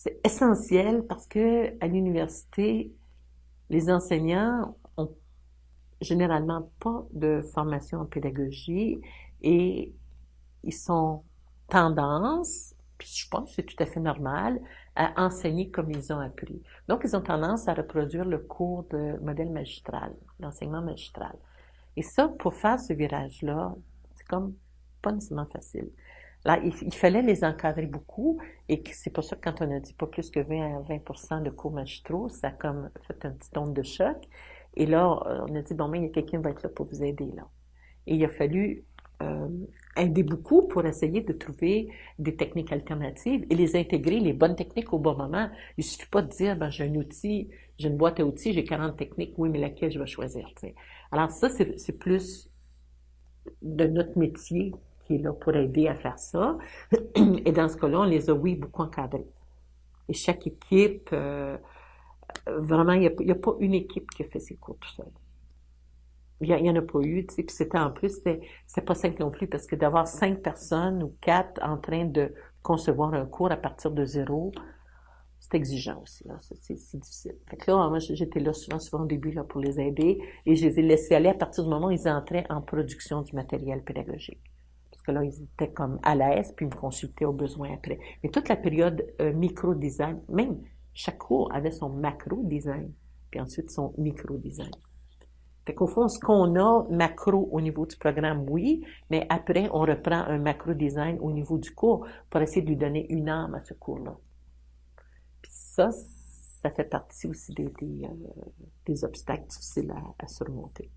C'est essentiel parce que à l'université, les enseignants ont généralement pas de formation en pédagogie et ils sont tendance, puis je pense que c'est tout à fait normal, à enseigner comme ils ont appris. Donc, ils ont tendance à reproduire le cours de modèle magistral, l'enseignement magistral. Et ça, pour faire ce virage-là, c'est comme pas nécessairement facile. Là, il fallait les encadrer beaucoup et c'est pour ça que quand on a dit pas plus que 20 à 20% de cours magistraux, ça a comme fait un petit onde de choc. Et là, on a dit, bon, mais il y a quelqu'un qui va être là pour vous aider, là. Et il a fallu euh, aider beaucoup pour essayer de trouver des techniques alternatives et les intégrer, les bonnes techniques au bon moment. Il suffit pas de dire, ben, j'ai un outil, j'ai une boîte à outils, j'ai 40 techniques, oui, mais laquelle je vais choisir, t'sais. Alors ça, c'est plus de notre métier qui est là pour aider à faire ça. Et dans ce cas-là, on les a, oui, beaucoup encadrés. Et chaque équipe, vraiment, il y a pas une équipe qui a fait ses cours tout seul. Il y en a pas eu, tu sais, puis c'était en plus, c'était pas simple non plus, parce que d'avoir 5 personnes ou 4 en train de concevoir un cours à partir de zéro, c'est exigeant aussi, là, c'est difficile. Fait que là, moi, j'étais là souvent au début, là, pour les aider, et je les ai laissés aller à partir du moment où ils entraient en production du matériel pédagogique. Parce que là, ils étaient comme à l'aise, puis ils me consultaient au besoin après. Mais toute la période micro-design, même chaque cours avait son macro-design, puis ensuite son micro-design. Fait qu'au fond, ce qu'on a macro au niveau du programme, oui, mais après, on reprend un macro design au niveau du cours pour essayer de lui donner une âme à ce cours-là. Puis ça fait partie aussi des obstacles difficiles à surmonter.